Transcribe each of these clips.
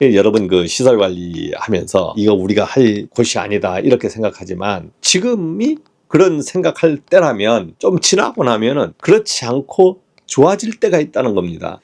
여러분 그 시설 관리하면서 이거 우리가 할 곳이 아니다 이렇게 생각하지만 지금이 그런 생각할 때라면 좀 지나고 나면은 그렇지 않고 좋아질 때가 있다는 겁니다.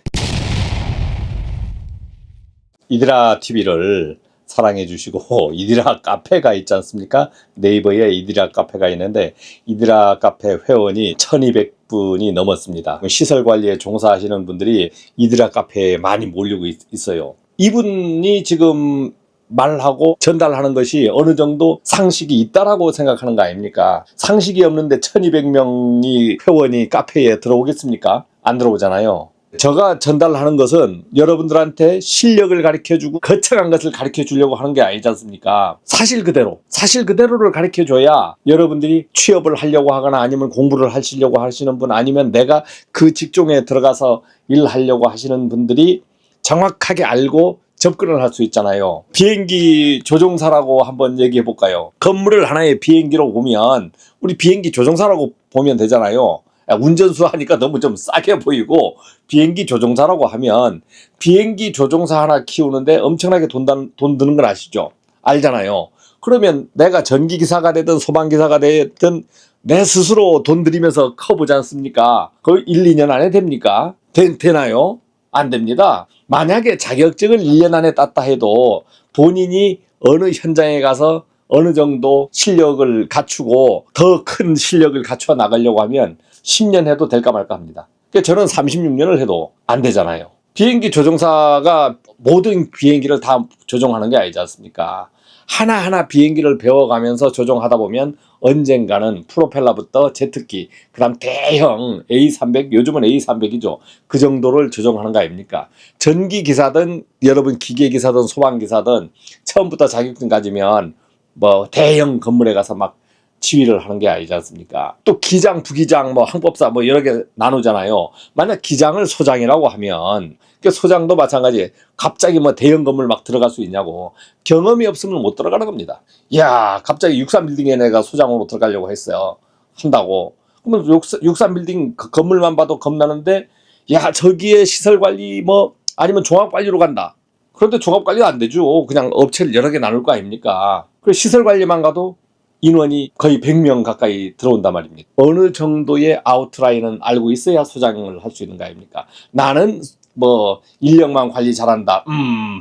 이드라 TV를 사랑해 주시고 이드라 카페가 있지 않습니까? 네이버에 이드라 카페가 있는데 이드라 카페 회원이 1200분이 넘었습니다. 시설 관리에 종사하시는 분들이 이드라 카페에 많이 몰리고 있어요. 이분이 지금 말하고 전달하는 것이 어느 정도 상식이 있다라고 생각하는 거 아닙니까? 상식이 없는데 1200명이 회원이 카페에 들어오겠습니까? 안 들어오잖아요. 제가 전달하는 것은 여러분들한테 실력을 가르쳐주고 거창한 것을 가르쳐주려고 하는 게 아니지 않습니까? 사실 그대로를 가르쳐줘야 여러분들이 취업을 하려고 하거나 아니면 공부를 하시려고 하시는 분 아니면 내가 그 직종에 들어가서 일하려고 하시는 분들이 정확하게 알고 접근을 할 수 있잖아요. 비행기 조종사라고 한번 얘기해 볼까요? 건물을 하나의 비행기로 보면 우리 비행기 조종사라고 보면 되잖아요. 운전수 하니까 너무 좀 싸게 보이고 비행기 조종사라고 하면 비행기 조종사 하나 키우는데 엄청나게 돈 드는 걸 아시죠? 알잖아요. 그러면 내가 전기기사가 되든 소방기사가 되든 내 스스로 돈 들이면서 커보지 않습니까? 그걸 1, 2년 안에 됩니까? 되나요? 안 됩니다. 만약에 자격증을 1년 안에 땄다 해도 본인이 어느 현장에 가서 어느 정도 실력을 갖추고 더 큰 실력을 갖춰 나가려고 하면 10년 해도 될까 말까 합니다. 그러니까 저는 36년을 해도 안 되잖아요. 비행기 조종사가 모든 비행기를 다 조종하는 게 아니지 않습니까? 하나하나 비행기를 배워가면서 조종하다 보면 언젠가는 프로펠러부터 제트기, 그 다음 대형 A300, 요즘은 A300이죠. 그 정도를 조종하는 거 아닙니까? 전기기사든 여러분 기계기사든 소방기사든 처음부터 자격증 가지면 뭐 대형 건물에 가서 막 지휘를 하는 게 아니지 않습니까? 또 기장, 부기장, 뭐 항법사 뭐 여러 개 나누잖아요. 만약 기장을 소장이라고 하면 그 소장도 마찬가지. 갑자기 뭐 대형 건물 막 들어갈 수 있냐고. 경험이 없으면 못 들어가는 겁니다. 야, 갑자기 63빌딩에 내가 소장으로 들어가려고 했어요. 한다고. 그러면 63빌딩 그 건물만 봐도 겁나는데 야, 저기에 시설관리 뭐 아니면 종합관리로 간다. 그런데 종합관리가 안 되죠. 그냥 업체를 여러 개 나눌 거 아닙니까? 그 시설관리만 가도 인원이 거의 100명 가까이 들어온단 말입니다. 어느 정도의 아웃라인은 알고 있어야 소장을 할 수 있는 거 아닙니까? 나는 뭐 인력만 관리 잘한다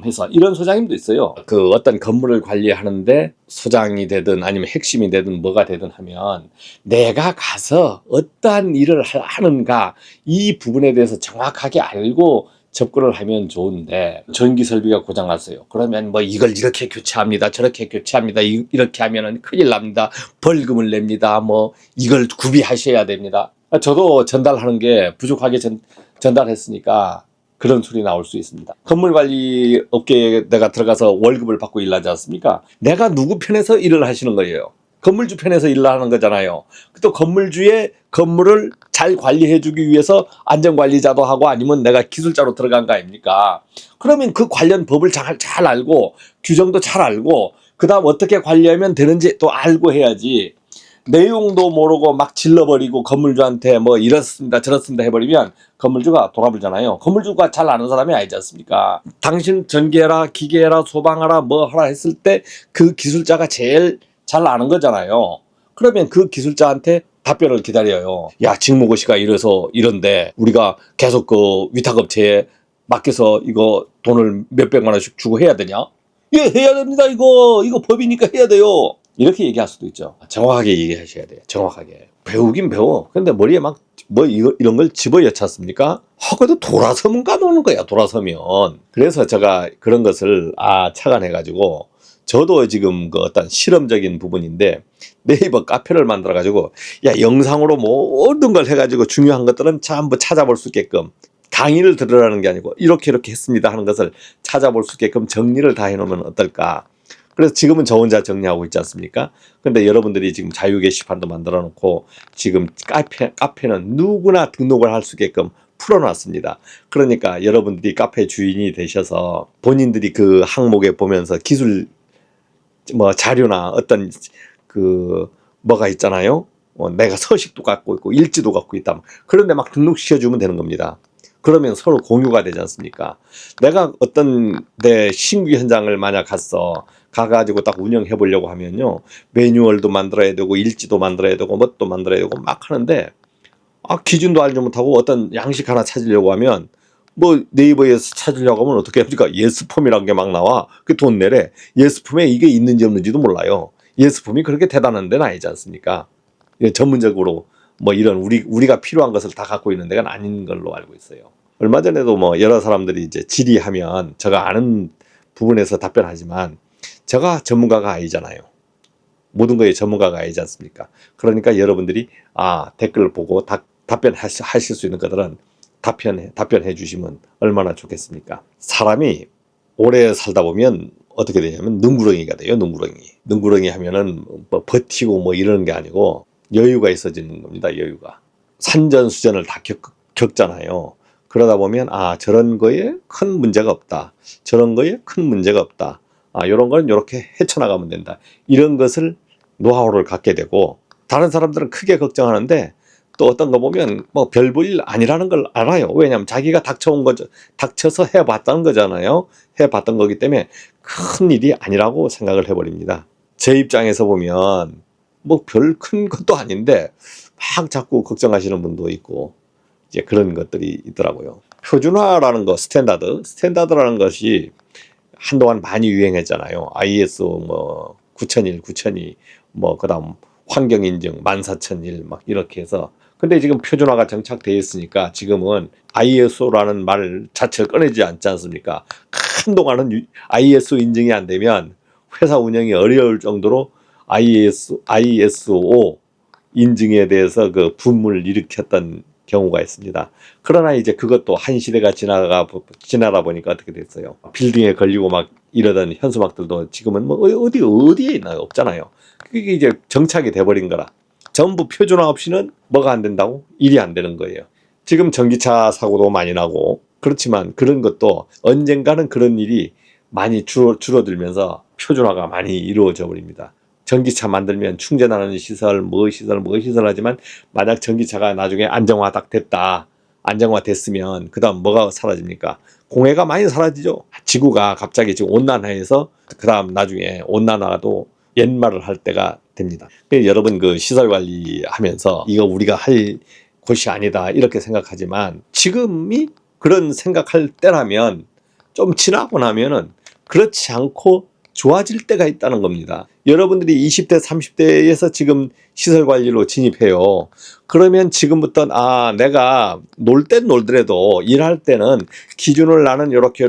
해서 이런 소장님도 있어요. 그 어떤 건물을 관리하는데 소장이 되든 아니면 핵심이 되든 뭐가 되든 하면 내가 가서 어떠한 일을 하는가 이 부분에 대해서 정확하게 알고 접근을 하면 좋은데 전기 설비가 고장났어요. 그러면 뭐 이걸 이렇게 교체합니다. 저렇게 교체합니다. 이렇게 하면은 큰일 납니다. 벌금을 냅니다. 뭐 이걸 구비하셔야 됩니다. 저도 전달하는 게 부족하게 전달했으니까 그런 소리 나올 수 있습니다. 건물관리 업계에 내가 들어가서 월급을 받고 일하지 않습니까? 내가 누구 편에서 일을 하시는 거예요? 건물주 편에서 일을 하는 거잖아요. 또 건물주의 건물을 잘 관리해주기 위해서 안전관리자도 하고 아니면 내가 기술자로 들어간 거 아닙니까? 그러면 그 관련 법을 잘 알고 규정도 잘 알고 그 다음 어떻게 관리하면 되는지 또 알고 해야지. 내용도 모르고 막 질러버리고 건물주한테 뭐 이렇습니다 저렇습니다 해버리면 건물주가 돌아불잖아요. 건물주가 잘 아는 사람이 아니지 않습니까? 당신 전기해라 기계해라 소방하라 뭐 하라 했을 때 그 기술자가 제일 잘 아는 거잖아요. 그러면 그 기술자한테 답변을 기다려요. 야, 직무고시가 이래서 이런데 우리가 계속 그 위탁업체에 맡겨서 이거 돈을 몇백만 원씩 주고 해야 되냐? 예, 해야 됩니다. 이거 법이니까 해야 돼요. 이렇게 얘기할 수도 있죠. 정확하게 얘기하셔야 돼요. 정확하게. 배우긴 배워. 근데 머리에 막 뭐 이런 걸 집어여찼습니까? 하고도 돌아서면 까먹는 거야. 돌아서면. 그래서 제가 그런 것을 착안해가지고 저도 지금 그 어떤 실험적인 부분인데 네이버 카페를 만들어 가지고 야 영상으로 모든 걸 해가지고 중요한 것들은 전부 찾아볼 수 있게끔 강의를 들으라는 게 아니고 이렇게 했습니다 하는 것을 찾아볼 수 있게끔 정리를 다 해놓으면 어떨까. 그래서 지금은 저 혼자 정리하고 있지 않습니까? 근데 여러분들이 지금 자유 게시판도 만들어 놓고 지금 카페는 누구나 등록을 할 수 있게끔 풀어놨습니다. 그러니까 여러분들이 카페 주인이 되셔서 본인들이 그 항목에 보면서 기술 뭐 자료나 어떤 그 뭐가 있잖아요. 내가 서식도 갖고 있고 일지도 갖고 있다. 그런데 막 등록시켜 주면 되는 겁니다. 그러면 서로 공유가 되지 않습니까? 내가 어떤 내 신규 현장을 만약 가가지고 딱 운영해 보려고 하면요. 매뉴얼도 만들어야 되고, 일지도 만들어야 되고, 뭣도 만들어야 되고, 막 하는데, 기준도 알지 못하고 어떤 양식 하나 찾으려고 하면, 뭐 네이버에서 찾으려고 하면 어떻게 합니까? 예스폼이라는 게 막 나와. 그 돈 내래. 예스폼에 이게 있는지 없는지도 몰라요. 예스폼이 그렇게 대단한 데는 아니지 않습니까? 전문적으로 뭐 이런 우리가 필요한 것을 다 갖고 있는 데가 아닌 걸로 알고 있어요. 얼마 전에도 뭐 여러 사람들이 이제 질의하면 제가 아는 부분에서 답변하지만 제가 전문가가 아니잖아요. 모든 거에 전문가가 아니지 않습니까? 그러니까 여러분들이 댓글을 보고 답변하실 수 있는 것들은 답변해 주시면 얼마나 좋겠습니까? 사람이 오래 살다 보면 어떻게 되냐면 능구렁이가 돼요. 능구렁이 하면은 뭐 버티고 뭐 이러는 게 아니고 여유가 있어지는 겁니다. 여유가. 산전수전을 다 겪잖아요. 그러다 보면 저런 거에 큰 문제가 없다. 저런 거에 큰 문제가 없다. 이런 건 이렇게 헤쳐나가면 된다. 이런 것을 노하우를 갖게 되고, 다른 사람들은 크게 걱정하는데 또 어떤 거 보면 뭐 별 볼 일 아니라는 걸 알아요. 왜냐하면 자기가 닥쳐서 해봤던 거잖아요. 해봤던 거기 때문에 큰 일이 아니라고 생각을 해버립니다. 제 입장에서 보면 뭐 별 큰 것도 아닌데 막 자꾸 걱정하시는 분도 있고 이제 그런 것들이 있더라고요. 표준화라는 거, 스탠다드라는 것이 한동안 많이 유행했잖아요. ISO 뭐 9001, 9002, 뭐 그다음 환경 인증 14001 막 이렇게 해서, 근데 지금 표준화가 정착되어 있으니까 지금은 ISO라는 말 자체를 꺼내지 않지 않습니까? 한동안은 ISO 인증이 안 되면 회사 운영이 어려울 정도로 ISO 인증에 대해서 그 붐을 일으켰던 경우가 있습니다. 그러나 이제 그것도 한 시대가 지나다 보니까 어떻게 됐어요? 빌딩에 걸리고 막 이러던 현수막들도 지금은 뭐 어디에 있나요? 없잖아요. 그게 이제 정착이 돼버린 거라. 전부 표준화 없이는 뭐가 안 된다고? 일이 안 되는 거예요. 지금 전기차 사고도 많이 나고, 그렇지만 그런 것도 언젠가는 그런 일이 많이 줄어들면서 표준화가 많이 이루어져 버립니다. 전기차 만들면 충전하는 시설 하지만 만약 전기차가 나중에 안정화됐으면 그 다음 뭐가 사라집니까? 공해가 많이 사라지죠. 지구가 갑자기 지금 온난화해서 그 다음 나중에 온난화도 옛말을 할 때가 됩니다. 여러분 그 시설 관리하면서 이거 우리가 할 곳이 아니다 이렇게 생각하지만, 지금이 그런 생각할 때라면 좀 지나고 나면은 그렇지 않고 좋아질 때가 있다는 겁니다. 여러분들이 20대 30대에서 지금 시설 관리로 진입해요. 그러면 지금부터 내가 놀 땐 놀더라도 일할 때는 기준을 나는 이렇게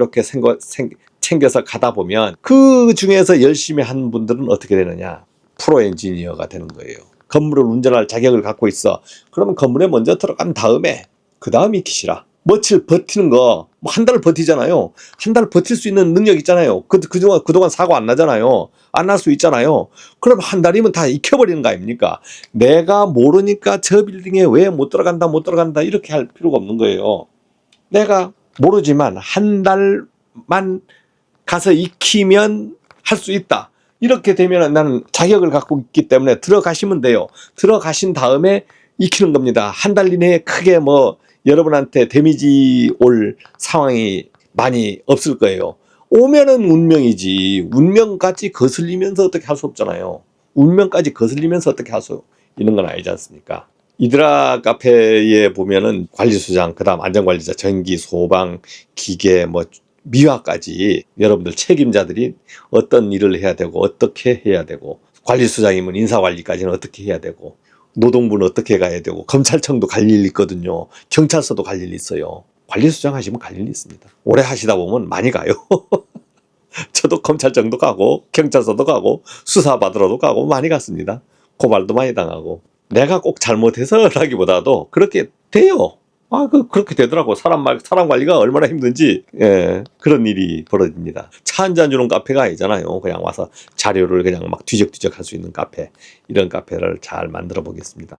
챙겨서 가다 보면 그 중에서 열심히 한 분들은 어떻게 되느냐? 프로 엔지니어가 되는 거예요. 건물을 운전할 자격을 갖고 있어. 그러면 건물에 먼저 들어간 다음에 그 다음 익히시라. 며칠 버티는 거, 뭐 한 달을 버티잖아요. 한 달을 버틸 수 있는 능력 있잖아요. 그동안 사고 안 나잖아요. 안 날 수 있잖아요. 그럼 한 달이면 다 익혀버리는 거 아닙니까? 내가 모르니까 저 빌딩에 왜 못 들어간다 이렇게 할 필요가 없는 거예요. 내가 모르지만 한 달만 가서 익히면 할 수 있다. 이렇게 되면 나는 자격을 갖고 있기 때문에 들어가시면 돼요. 들어가신 다음에 익히는 겁니다. 한 달 이내에 크게 뭐 여러분한테 데미지 올 상황이 많이 없을 거예요. 오면은 운명이지. 운명까지 거슬리면서 어떻게 할 수 없잖아요. 운명까지 거슬리면서 어떻게 할 수 있는 건 아니지 않습니까? 이드라 카페에 보면은 관리소장, 그다음 안전관리자, 전기, 소방, 기계, 뭐 미화까지 여러분들 책임자들이 어떤 일을 해야 되고 어떻게 해야 되고, 관리소장이면 인사관리까지는 어떻게 해야 되고, 노동부는 어떻게 가야 되고, 검찰청도 갈 일이 있거든요. 경찰서도 갈 일이 있어요. 관리소장 하시면 갈 일이 있습니다. 오래 하시다 보면 많이 가요. 저도 검찰청도 가고 경찰서도 가고 수사받으러도 가고 많이 갔습니다. 고발도 많이 당하고. 내가 꼭 잘못해서라기보다도 그렇게 돼요. 그렇게 되더라고. 사람 관리가 얼마나 힘든지, 그런 일이 벌어집니다. 차 한 잔 주는 카페가 아니잖아요. 그냥 와서 자료를 그냥 막 뒤적뒤적 할 수 있는 카페. 이런 카페를 잘 만들어 보겠습니다.